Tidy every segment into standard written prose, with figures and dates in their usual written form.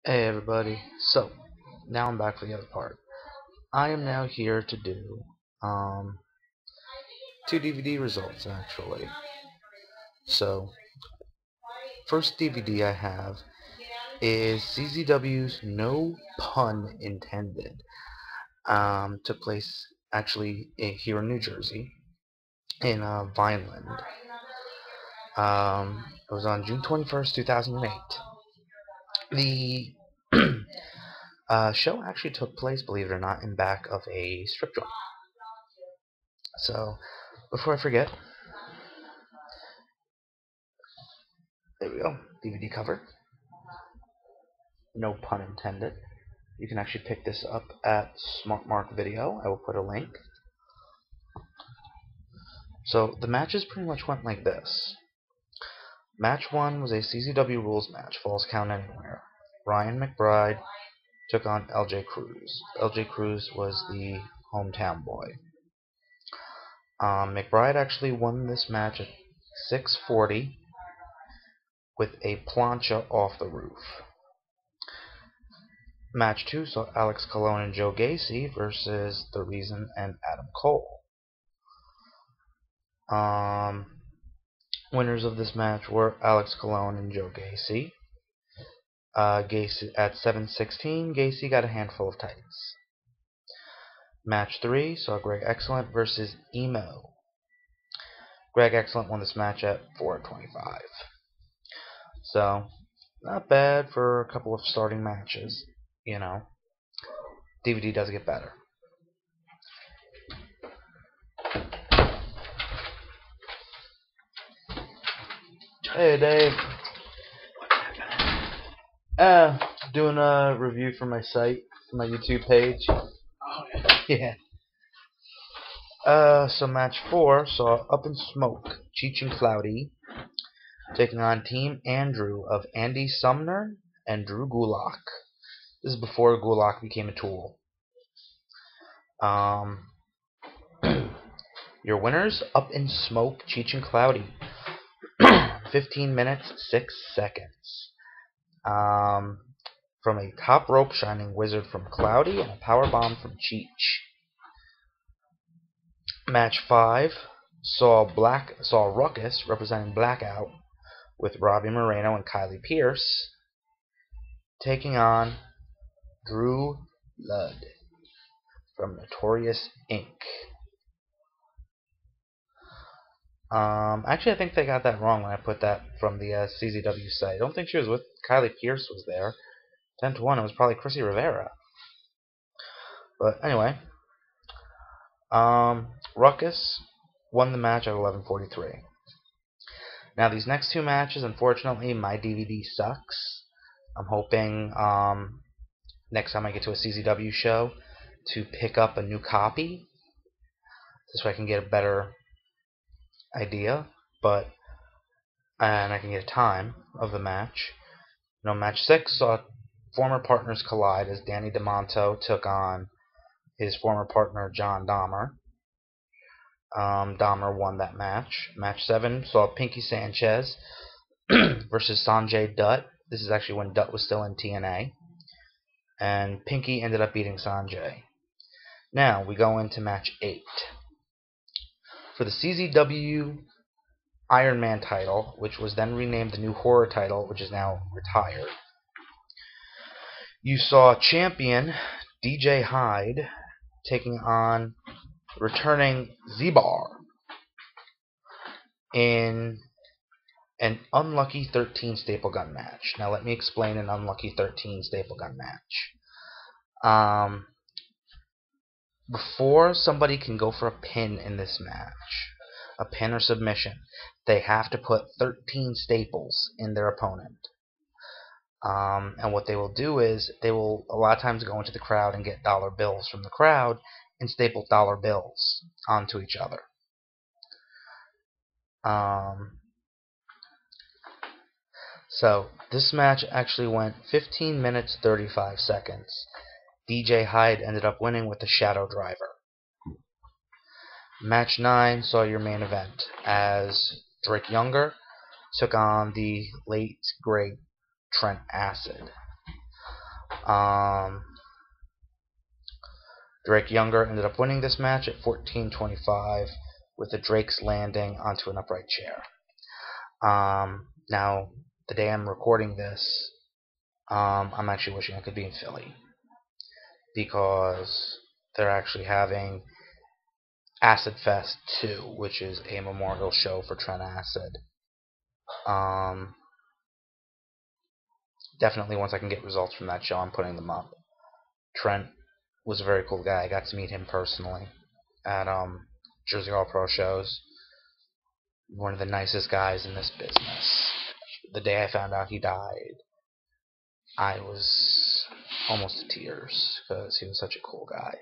Hey everybody, so now I'm back for the other part. I am now here to do um, two DVD results actually. So, first DVD I have is CZW's No Pun Intended. Took place actually here in New Jersey, in Vineland. It was on June 21st, 2008. The show actually took place, believe it or not, in back of a strip joint. So, before I forget, there we go, DVD cover. No pun intended. You can actually pick this up at Smart Mark Video. I will put a link. So the matches pretty much went like this. Match 1 was a CZW Rules match, Falls Count Anywhere. Ryan McBride took on LJ Cruz. LJ Cruz was the hometown boy. McBride actually won this match at 6:40 with a plancha off the roof. Match 2 saw Alex Colon and Joe Gacy versus The Reason and Adam Cole. Winners of this match were Alex Colon and Joe Gacy. Gacy at 7:16, Gacy got a handful of tights. Match 3 saw Greg Excellent versus Emo. Greg Excellent won this match at 4:25. So, not bad for a couple of starting matches, you know. DVD does get better. Hey Dave. Doing a review for my site, for my YouTube page. Oh, yeah. So match 4 saw Up in Smoke, Cheech and Cloudy taking on Team Andrew of Andy Sumner and Drew Gulak. This is before Gulak became a Tool. Your winners, Up in Smoke, Cheech and Cloudy. 15 minutes, 6 seconds. From a top rope Shining Wizard from Cloudy and a powerbomb from Cheech. Match 5 saw Ruckus representing Blackout with Robbie Moreno and Kylie Pierce taking on Drew Ludd from Notorious Inc. Actually, I think they got that wrong when I put that from the CZW site. I don't think she was with Kylie Pierce was there. 10-1, it was probably Chrissy Rivera. But anyway, Ruckus won the match at 11:43. Now these next two matches, unfortunately, my DVD sucks. I'm hoping next time I get to a CZW show to pick up a new copy, this way I can get a better idea, and I can get a time of the match. Match 6 saw former partners collide as Danny DeMonto took on his former partner John Dahmer. Dahmer won that match. Match 7 saw Pinky Sanchez versus Sanjay Dutt. This is actually when Dutt was still in TNA. And Pinky ended up beating Sanjay. Now we go into match 8. For the CZW Iron Man title, which was then renamed the New Horror title, which is now retired, you saw champion DJ Hyde taking on returning Z-Bar in an Unlucky 13 staple gun match. Now let me explain an Unlucky 13 staple gun match. Before somebody can go for a pin in this match, a pin or submission, they have to put 13 staples in their opponent. And what they will do is they will a lot of times go into the crowd and get dollar bills from the crowd and staple dollar bills onto each other. So this match actually went 15 minutes 35 seconds. DJ Hyde ended up winning with the Shadow Driver. Match 9 saw your main event as Drake Younger took on the late great Trent Acid. Drake Younger ended up winning this match at 14:25 with the Drake's landing onto an upright chair. Now, the day I'm recording this, I'm actually wishing I could be in Philly because they're actually having Acid Fest 2, which is a memorial show for Trent Acid. Definitely once I can get results from that show, I'm putting them up. Trent was a very cool guy. I got to meet him personally at Jersey All Pro shows. One of the nicest guys in this business. The day I found out he died, I was almost to tears because he was such a cool guy.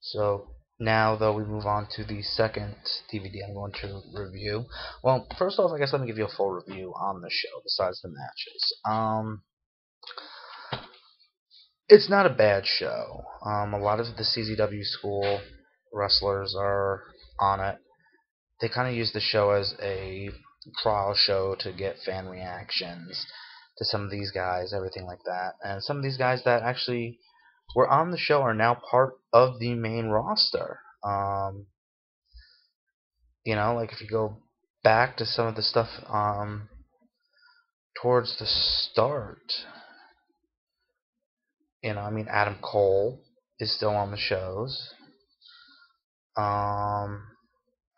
So now, though, we move on to the second DVD I'm going to review. Well, first off, I guess let me give you a full review on the show besides the matches. It's not a bad show. A lot of the CZW school wrestlers are on it. They kind of use the show as a trial show to get fan reactions to some of these guys, everything like that. And some of these guys that actually were on the show are now part of the main roster. Like if you go back to some of the stuff towards the start, Adam Cole is still on the shows.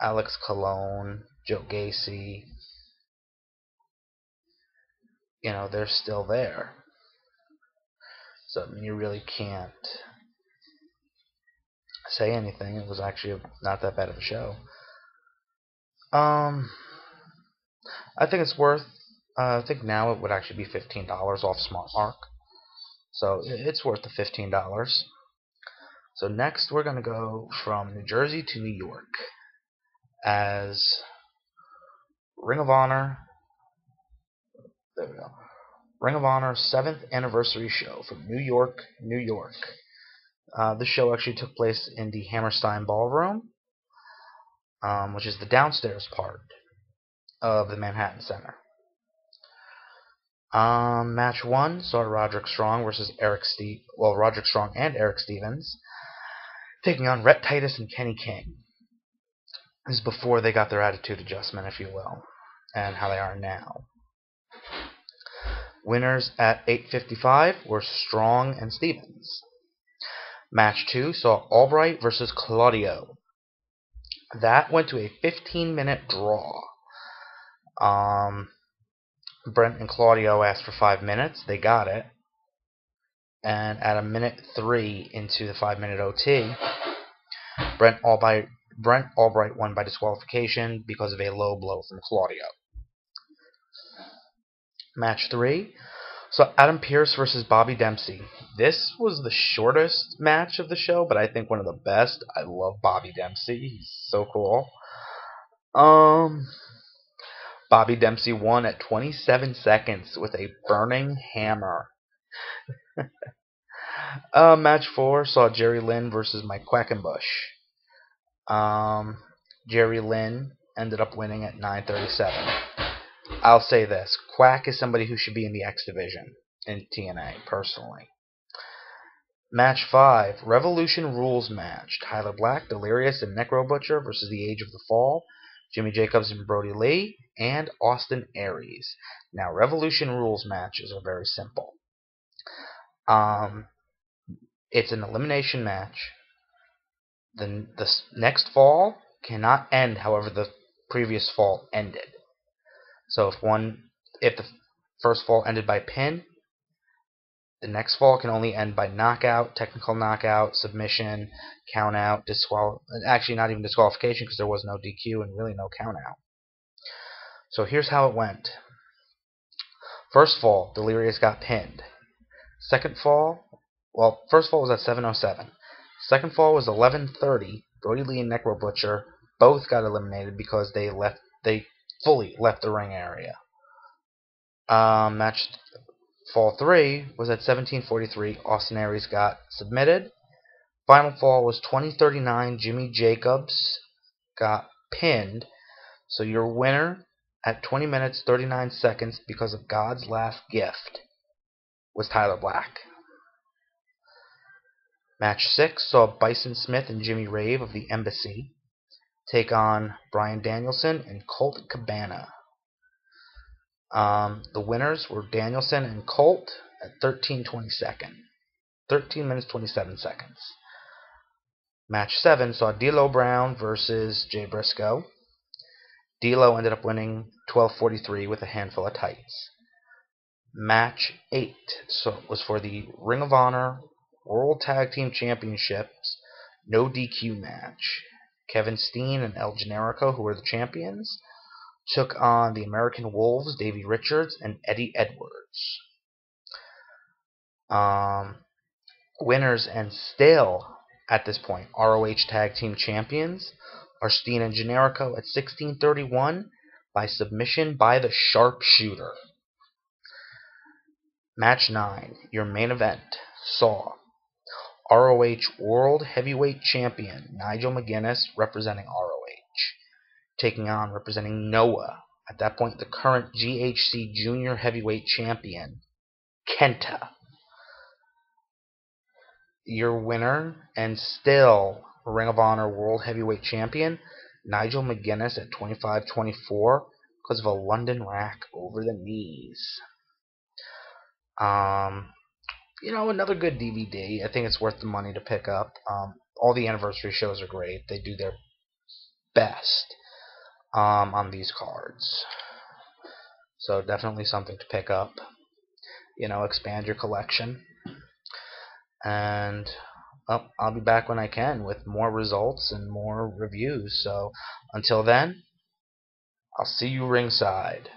Alex Colon, Joe Gacy, they're still there. So you really can't say anything. It was actually not that bad of a show. I think it's worth. I think now it would actually be $15 off Smart Mark. So it's worth the $15. So next we're going to go from New Jersey to New York as Ring of Honor. There we go. Ring of Honor 7th anniversary show from New York, New York. This show actually took place in the Hammerstein Ballroom, which is the downstairs part of the Manhattan Center. Match 1 saw Roderick Strong versus Roderick Strong and Eric Stevens taking on Rhett Titus and Kenny King. This is before they got their attitude adjustment, if you will, and how they are now. Winners at 8:55 were Strong and Stevens. Match 2 saw Albright versus Claudio. That went to a 15-minute draw. Brent and Claudio asked for 5 minutes. They got it. And at a minute 3 into the 5-minute OT, Brent Albright won by disqualification because of a low blow from Claudio. Match 3 saw Adam Pearce versus Bobby Dempsey. This was the shortest match of the show, but I think one of the best. I love Bobby Dempsey. He's so cool. Bobby Dempsey won at 27 seconds with a burning hammer. Match 4 saw Jerry Lynn versus Mike Quackenbush. Jerry Lynn ended up winning at 9:37. I'll say this. Quack is somebody who should be in the X Division in TNA, personally. Match 5, Revolution Rules match. Tyler Black, Delirious, and Necro Butcher versus The Age of the Fall, Jimmy Jacobs and Brody Lee, and Austin Aries. Now, Revolution Rules matches are very simple. It's an elimination match. The next fall cannot end however the previous fall ended. So if the first fall ended by pin, the next fall can only end by knockout, technical knockout, submission, count out, actually not even disqualification because there was no DQ and really no count out. So here's how it went. First fall, Delirious got pinned. Second fall, first fall was at 7:07. Second fall was 11:30. Brody Lee and Necro Butcher both got eliminated because they fully left the ring area. Match fall 3 was at 17:43. Austin Aries got submitted. Final fall was 20:39. Jimmy Jacobs got pinned. So your winner at 20 minutes 39 seconds because of God's last gift was Tyler Black. Match 6 saw Bison Smith and Jimmy Rave of the Embassy take on Bryan Danielson and Colt Cabana. The winners were Danielson and Colt at 13 minutes 27 seconds. Match 7 saw D'Lo Brown versus Jay Briscoe. D'Lo ended up winning 12:43 with a handful of tights. Match 8 was for the Ring of Honor World Tag Team Championships no DQ match. Kevin Steen and El Generico, who were the champions, took on the American Wolves, Davey Richards and Eddie Edwards. Winners and still, at this point, ROH Tag Team Champions are Steen and Generico at 16:31 by submission by the Sharpshooter. Match 9, your main event, saw ROH World Heavyweight Champion Nigel McGuinness, representing ROH, taking on, representing Noah, at that point the current GHC Junior Heavyweight Champion, Kenta. Your winner and still Ring of Honor World Heavyweight Champion Nigel McGuinness at 25-24 because of a London rack over the knees. Another good DVD. I think it's worth the money to pick up. All the anniversary shows are great. They do their best on these cards. So definitely something to pick up. Expand your collection. And I'll be back when I can with more results and more reviews. So until then, I'll see you ringside.